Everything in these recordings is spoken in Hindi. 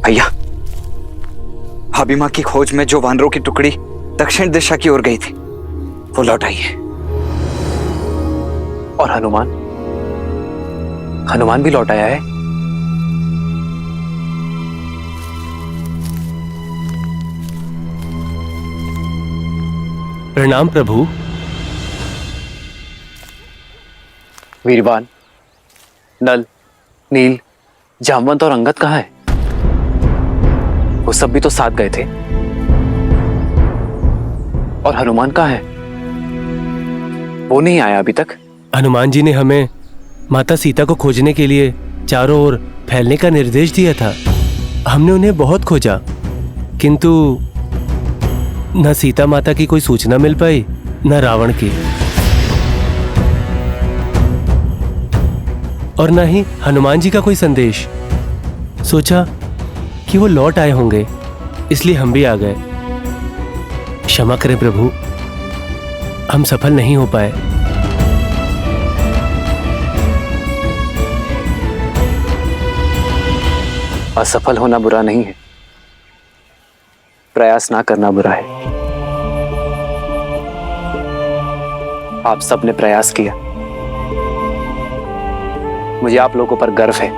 भैया, भाभी माँ की खोज में जो वानरों की टुकड़ी दक्षिण दिशा की ओर गई थी वो लौट आई है। और हनुमान भी लौट आया है। प्रणाम प्रभु। वीरवान, नल, नील, जामवंत और अंगद कहाँ है? वो सब भी तो साथ गए थे। और हनुमान कहाँ है? वो नहीं आया अभी तक। हनुमान जी ने हमें माता सीता को खोजने के लिए चारों ओर फैलने का निर्देश दिया था। हमने उन्हें बहुत खोजा, किंतु न सीता माता की कोई सूचना मिल पाई, न रावण की, और न ही हनुमान जी का कोई संदेश। सोचा कि वो लौट आए होंगे, इसलिए हम भी आ गए। क्षमा करें प्रभु, हम सफल नहीं हो पाए। असफल होना बुरा नहीं है, प्रयास ना करना बुरा है। आप सबने प्रयास किया, मुझे आप लोगों पर गर्व है।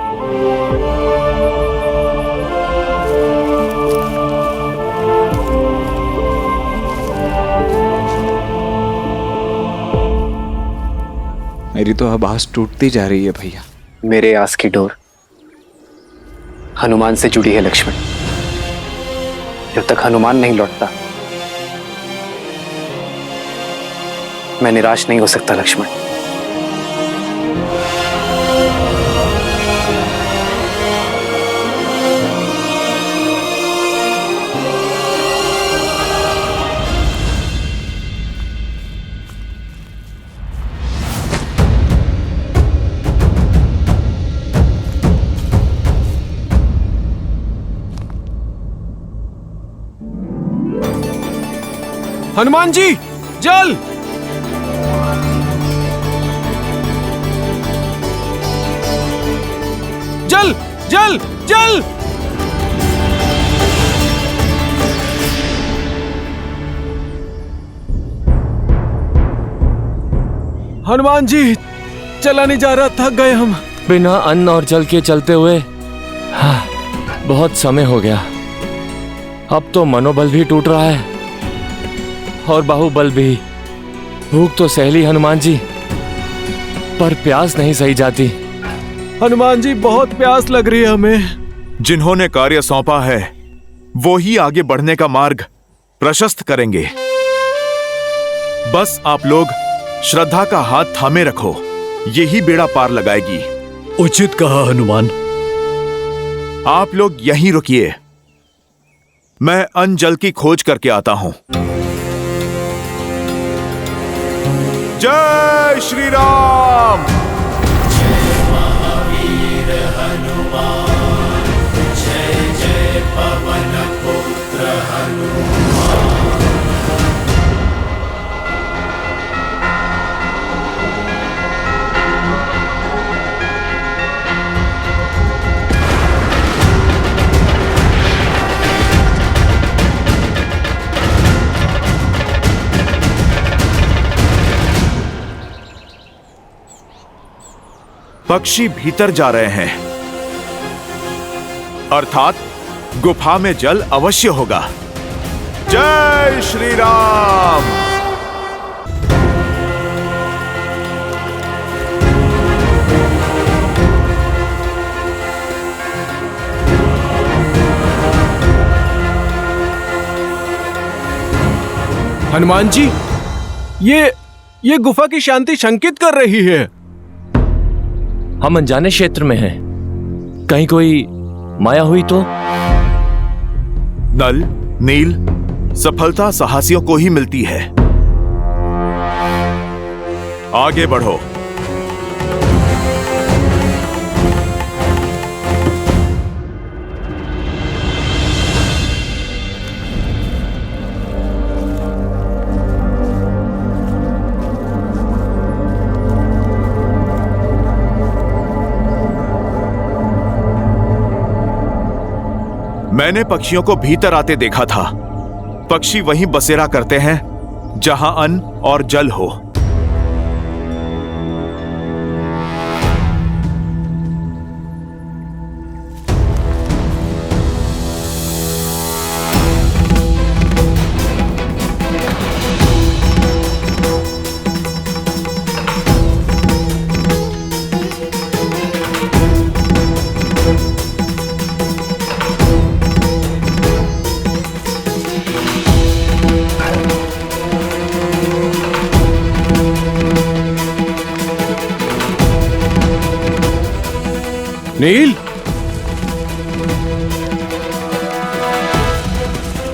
मेरी तो अब आस टूटती जा रही है भैया। मेरे आस की डोर हनुमान से जुड़ी है लक्ष्मण। जब तक हनुमान नहीं लौटता मैं निराश नहीं हो सकता लक्ष्मण। हनुमान जी, जल! जल! जल! जल! हनुमान जी, चला नहीं जा रहा, थक गए हम। बिना अन्न और जल के चलते हुए बहुत समय हो गया। अब तो मनोबल भी टूट रहा है और बाहुबल भी। भूख तो सह ली हनुमान जी, पर प्यास नहीं सही जाती। हनुमान जी, बहुत प्यास लग रही है हमें। जिन्होंने कार्य सौंपा है वो ही आगे बढ़ने का मार्ग प्रशस्त करेंगे। बस आप लोग श्रद्धा का हाथ थामे रखो, यही बेड़ा पार लगाएगी। उचित कहा हनुमान। आप लोग यहीं रुकिए, मैं अन्न जल की खोज करके आता हूं। जय श्री राम। जय महावीर हनुमान, जय जय पवन पुत्र हनुमान। पक्षी भीतर जा रहे हैं, अर्थात गुफा में जल अवश्य होगा। जय श्री राम। हनुमान जी, ये गुफा की शांति शंकित कर रही है। हम अनजाने क्षेत्र में हैं, कहीं कोई माया हुई तो? नल, नील, सफलता साहसियों को ही मिलती है। आगे बढ़ो। मैंने पक्षियों को भीतर आते देखा था। पक्षी वहीं बसेरा करते हैं जहां अन्न और जल हो। नील,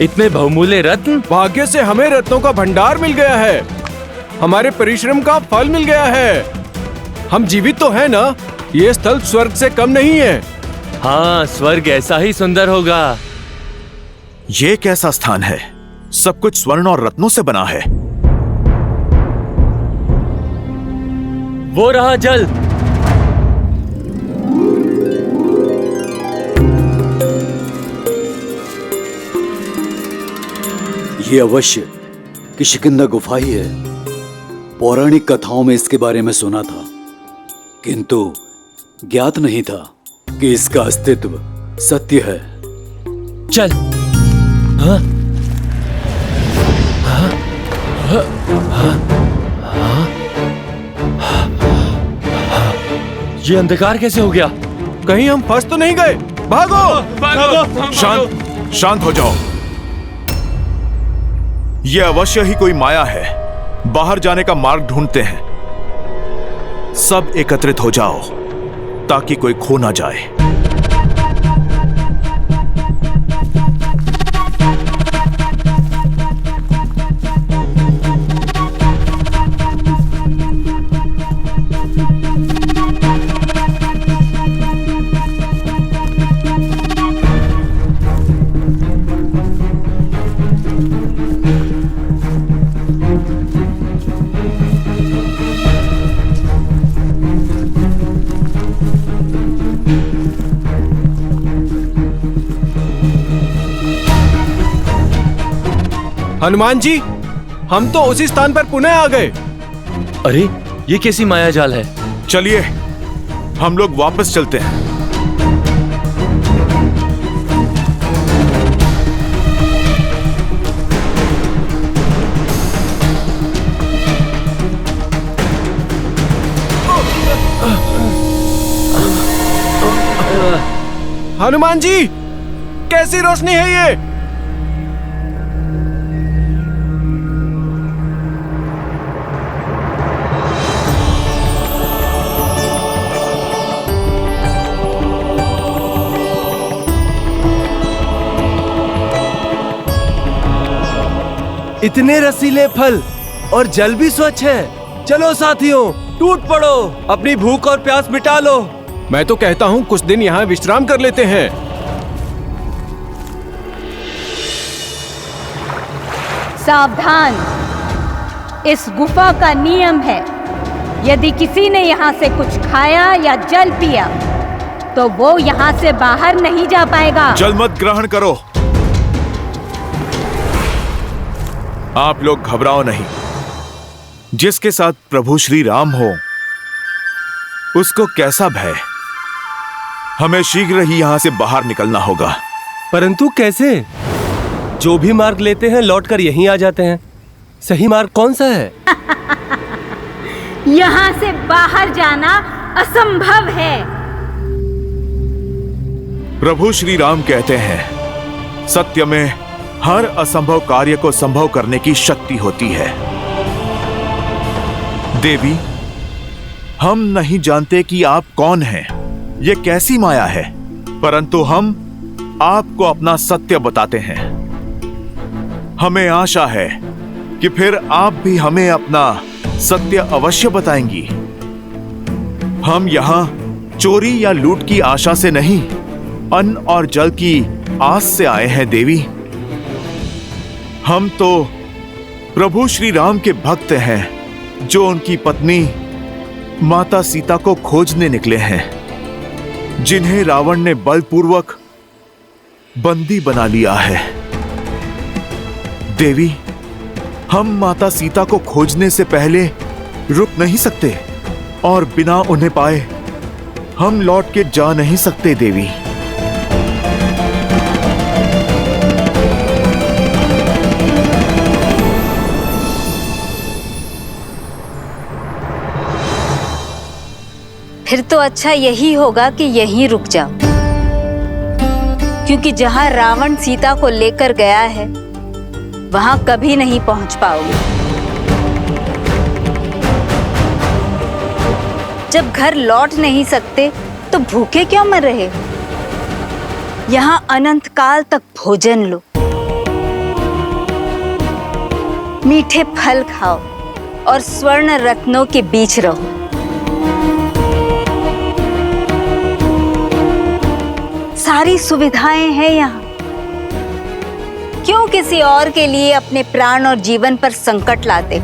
इतने बहुमूल्य रत्न? भाग्य से हमें रत्नों का भंडार मिल गया है। हमारे परिश्रम का फल मिल गया है। हम जीवित तो हैं ना? ये स्थल स्वर्ग से कम नहीं है। हाँ, स्वर्ग ऐसा ही सुंदर होगा। ये कैसा स्थान है? सब कुछ स्वर्ण और रत्नों से बना है। वो रहा जल। ये अवश्य किष्किंधा गुफा ही है। पौराणिक कथाओं में इसके बारे में सुना था, किंतु ज्ञात नहीं था कि इसका अस्तित्व सत्य है। चल। हाँ? ये अंधकार कैसे हो गया? कहीं हम फंस तो नहीं गए? भागो! शांत हो जाओ। यह अवश्य ही कोई माया है। बाहर जाने का मार्ग ढूंढते हैं। सब एकत्रित हो जाओ ताकि कोई खो ना जाए। हनुमान जी, हम तो उसी स्थान पर पुनः आ गए। अरे, ये कैसी माया जाल है? चलिए, हम लोग वापस चलते हैं। हनुमान जी, कैसी रोशनी है ये? इतने रसीले फल और जल भी स्वच्छ है। चलो साथियों, टूट पड़ो, अपनी भूख और प्यास मिटा लो। मैं तो कहता हूँ कुछ दिन यहाँ विश्राम कर लेते हैं। सावधान, इस गुफा का नियम है, यदि किसी ने यहाँ से कुछ खाया या जल पिया तो वो यहाँ से बाहर नहीं जा पाएगा। जल मत ग्रहण करो। आप लोग घबराओ नहीं। जिसके साथ प्रभु श्री राम हो उसको कैसा भय। हमें शीघ्र ही यहां से बाहर निकलना होगा। परंतु कैसे? जो भी मार्ग लेते हैं लौटकर यहीं आ जाते हैं। सही मार्ग कौन सा है? यहाँ से बाहर जाना असंभव है। प्रभु श्री राम कहते हैं, सत्य में हर असंभव कार्य को संभव करने की शक्ति होती है। देवी, हम नहीं जानते कि आप कौन हैं, ये कैसी माया है, परंतु हम आपको अपना सत्य बताते हैं। हमें आशा है कि फिर आप भी हमें अपना सत्य अवश्य बताएंगी। हम यहां चोरी या लूट की आशा से नहीं, अन्न और जल की आस से आए हैं देवी। हम तो प्रभु श्री राम के भक्त हैं जो उनकी पत्नी माता सीता को खोजने निकले हैं, जिन्हें रावण ने बलपूर्वक बंदी बना लिया है। देवी, हम माता सीता को खोजने से पहले रुक नहीं सकते और बिना उन्हें पाए हम लौट के जा नहीं सकते देवी। फिर तो अच्छा यही होगा कि यहीं रुक जाओ, क्योंकि जहां रावण सीता को लेकर गया है वहां कभी नहीं पहुंच पाओगे। जब घर लौट नहीं सकते तो भूखे क्यों मर रहे? यहां अनंत काल तक भोजन लो, मीठे फल खाओ और स्वर्ण रत्नों के बीच रहो। सारी सुविधाएं हैं यहाँ। क्यों किसी और के लिए अपने प्राण और जीवन पर संकट लाते?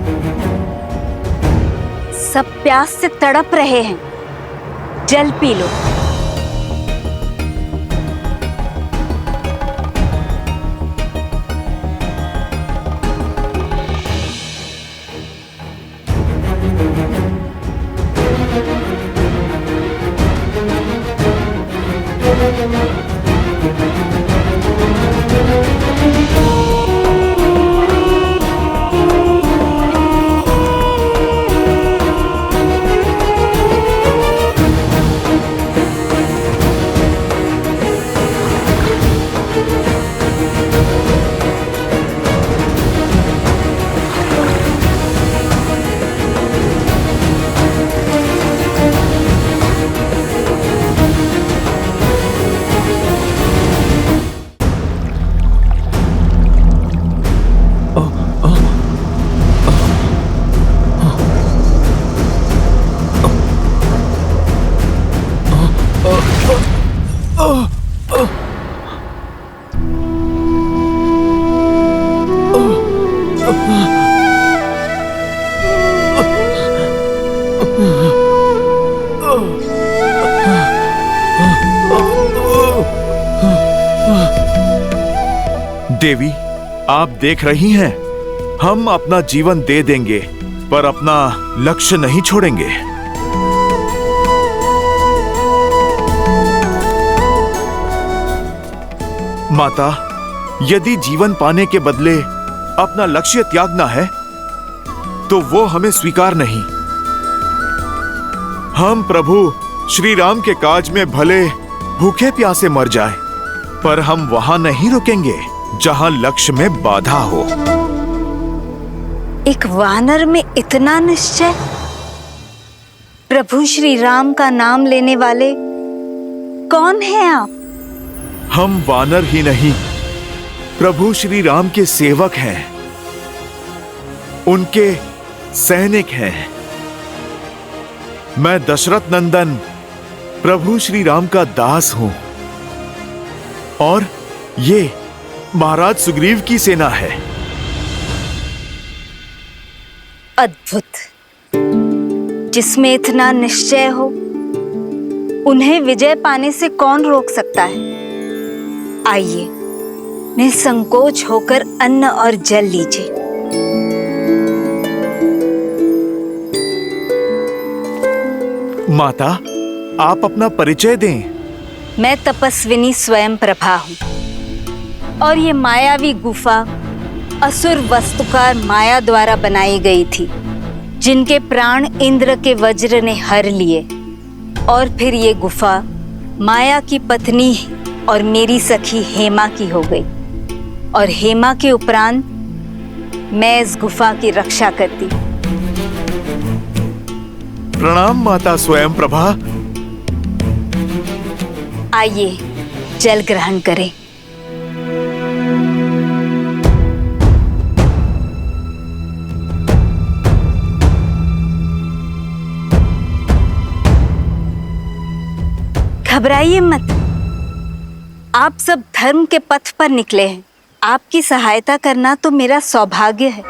सब प्यास से तड़प रहे हैं, जल पी लो। देवी, आप देख रही हैं, हम अपना जीवन दे देंगे पर अपना लक्ष्य नहीं छोड़ेंगे। माता, यदि जीवन पाने के बदले अपना लक्ष्य त्यागना है तो वो हमें स्वीकार नहीं। हम प्रभु श्री राम के काज में भले भूखे प्यासे मर जाए, पर हम वहां नहीं रुकेंगे जहां लक्ष्य में बाधा हो। एक वानर में इतना निश्चय? प्रभु श्री राम का नाम लेने वाले कौन हैं आप? हम वानर ही नहीं, प्रभु श्री राम के सेवक हैं, उनके सैनिक हैं। मैं दशरथ नंदन प्रभु श्री राम का दास हूं और ये महाराज सुग्रीव की सेना है। अद्भुत। जिसमें इतना निश्चय हो, उन्हें विजय पाने से कौन रोक सकता है? आइए, निसंकोच होकर अन्न और जल लीजिए। माता, आप अपना परिचय दें। मैं तपस्विनी स्वयं प्रभा हूं और ये मायावी गुफा असुर वस्तुकार माया द्वारा बनाई गई थी, जिनके प्राण इंद्र के वज्र ने हर लिए। और फिर ये गुफा माया की पत्नी और मेरी सखी हेमा की हो गई, और हेमा के उपरांत मैं इस गुफा की रक्षा करती। प्रणाम माता स्वयं प्रभा। आइए, जल ग्रहण करें। घबराइए मत, आप सब धर्म के पथ पर निकले हैं। आपकी सहायता करना तो मेरा सौभाग्य है।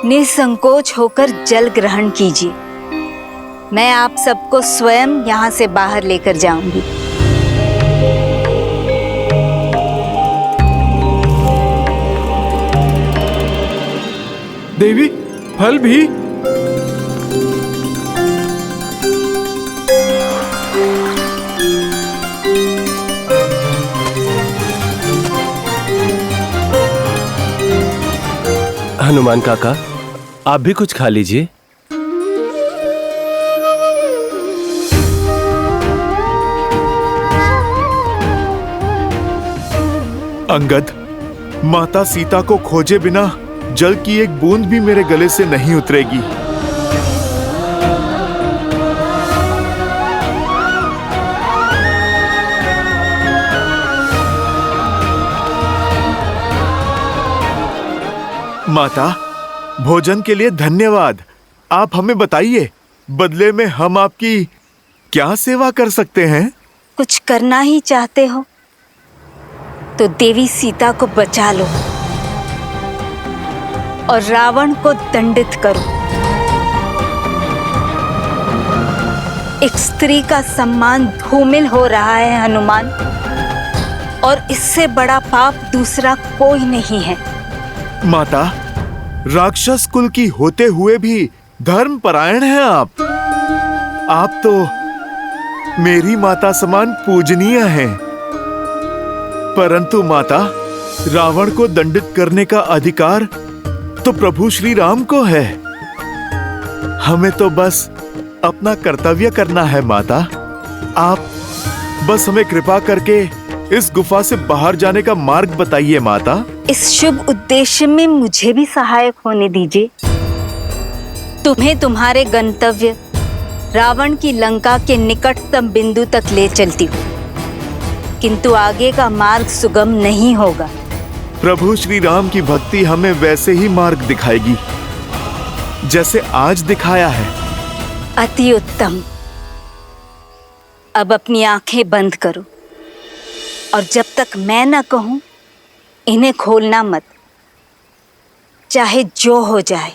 निसंकोच होकर जल ग्रहण कीजिए। मैं आप सबको स्वयं यहाँ से बाहर लेकर जाऊंगी। देवी, फल भी? हनुमान काका, आप भी कुछ खा लीजिए। अंगद, माता सीता को खोजे बिना जल की एक बूंद भी मेरे गले से नहीं उतरेगी। माता, भोजन के लिए धन्यवाद। आप हमें बताइए, बदले में हम आपकी क्या सेवा कर सकते हैं? कुछ करना ही चाहते हो तो देवी सीता को बचा लो और रावण को दंडित करो। एक स्त्री का सम्मान धूमिल हो रहा है हनुमान, और इससे बड़ा पाप दूसरा कोई नहीं है। माता, राक्षस कुल की होते हुए भी धर्म परायण हैं आप। आप तो मेरी माता समान पूजनीय हैं। परंतु माता, रावण को दंडित करने का अधिकार तो प्रभु श्री राम को है। हमें तो बस अपना कर्तव्य करना है माता। आप बस हमें कृपा करके इस गुफा से बाहर जाने का मार्ग बताइए माता। इस शुभ उद्देश्य में मुझे भी सहायक होने दीजिए। तुम्हें तुम्हारे गंतव्य रावण की लंका के निकटतम बिंदु तक ले चलती हूँ, किंतु आगे का मार्ग सुगम नहीं होगा। प्रभु श्री राम की भक्ति हमें वैसे ही मार्ग दिखाएगी जैसे आज दिखाया है। अति उत्तम। अब अपनी आंखें बंद करो और जब तक मैं न कहूं इन्हें खोलना मत, चाहे जो हो जाए।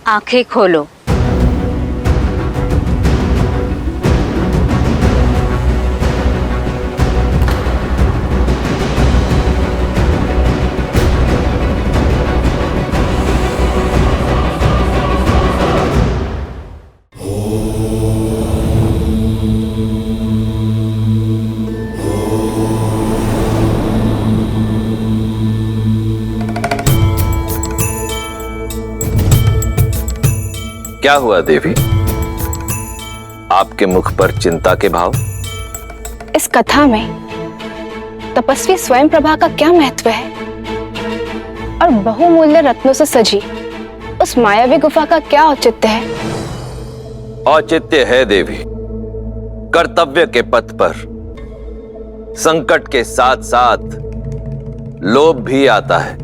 आंखें खोलो। क्या हुआ देवी? आपके मुख पर चिंता के भाव? इस कथा में तपस्वी स्वयं प्रभा का क्या महत्व है और बहुमूल्य रत्नों से सजी उस मायावी गुफा का क्या औचित्य है? औचित्य है देवी, कर्तव्य के पथ पर संकट के साथ साथ लोभ भी आता है।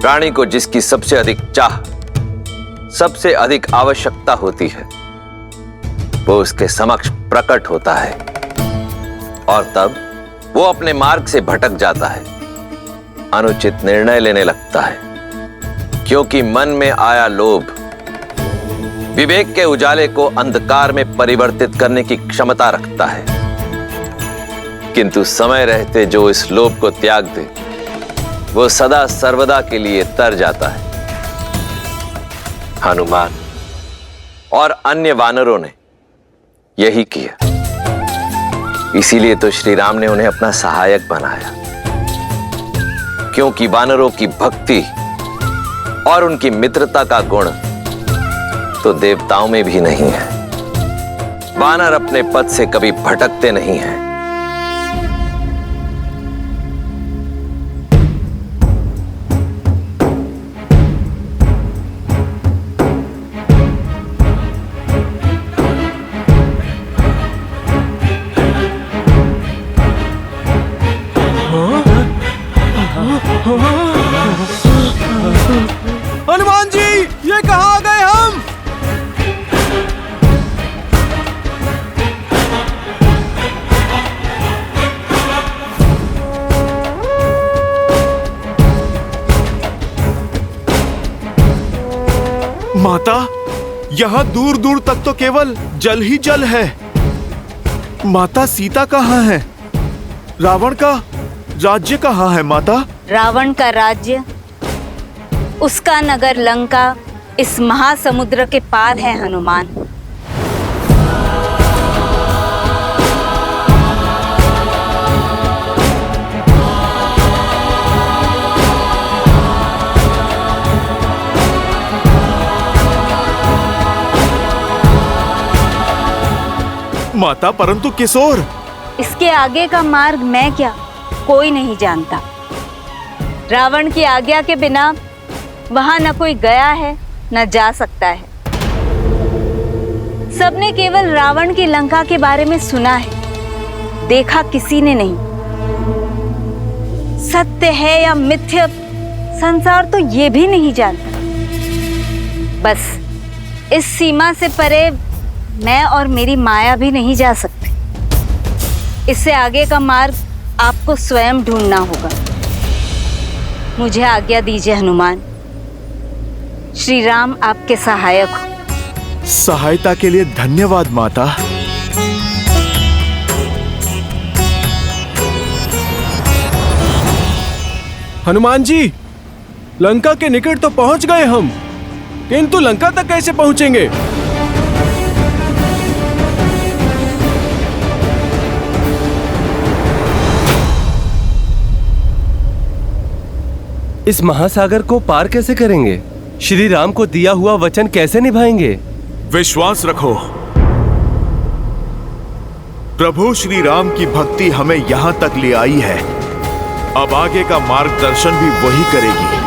प्राणी को जिसकी सबसे अधिक चाह, सबसे अधिक आवश्यकता होती है, वो उसके समक्ष प्रकट होता है और तब वो अपने मार्ग से भटक जाता है, अनुचित निर्णय लेने लगता है, क्योंकि मन में आया लोभ विवेक के उजाले को अंधकार में परिवर्तित करने की क्षमता रखता है। किंतु समय रहते जो इस लोभ को त्याग दे, वो सदा सर्वदा के लिए तर जाता है। हनुमान और अन्य वानरों ने यही किया, इसीलिए तो श्री राम ने उन्हें अपना सहायक बनाया, क्योंकि वानरों की भक्ति और उनकी मित्रता का गुण तो देवताओं में भी नहीं है। वानर अपने पथ से कभी भटकते नहीं हैं। हनुमान जी, ये कहाँ आ गए हम? माता, यहाँ दूर दूर तक तो केवल जल ही जल है। माता सीता कहाँ है? रावण का राज्य कहाँ है माता? रावण का राज्य, उसका नगर लंका इस महासमुद्र के पार है हनुमान। माता, परंतु किस ओर? इसके आगे का मार्ग मैं क्या, कोई नहीं जानता। रावण की आज्ञा के बिना वहां न कोई गया है न जा सकता है। सबने केवल रावण की लंका के बारे में सुना है, देखा किसी ने नहीं। सत्य है या मिथ्या, संसार तो ये भी नहीं जानता। बस इस सीमा से परे मैं और मेरी माया भी नहीं जा सकते। इससे आगे का मार्ग आपको स्वयं ढूंढना होगा। मुझे आज्ञा दीजिए हनुमान। श्री राम आपके सहायक हो। सहायता के लिए धन्यवाद माता। हनुमान जी, लंका के निकट तो पहुंच गए हम, किंतु लंका तक कैसे पहुंचेंगे? इस महासागर को पार कैसे करेंगे? श्री राम को दिया हुआ वचन कैसे निभाएंगे? विश्वास रखो, प्रभु श्री राम की भक्ति हमें यहां तक ले आई है। अब आगे का मार्गदर्शन भी वही करेगी।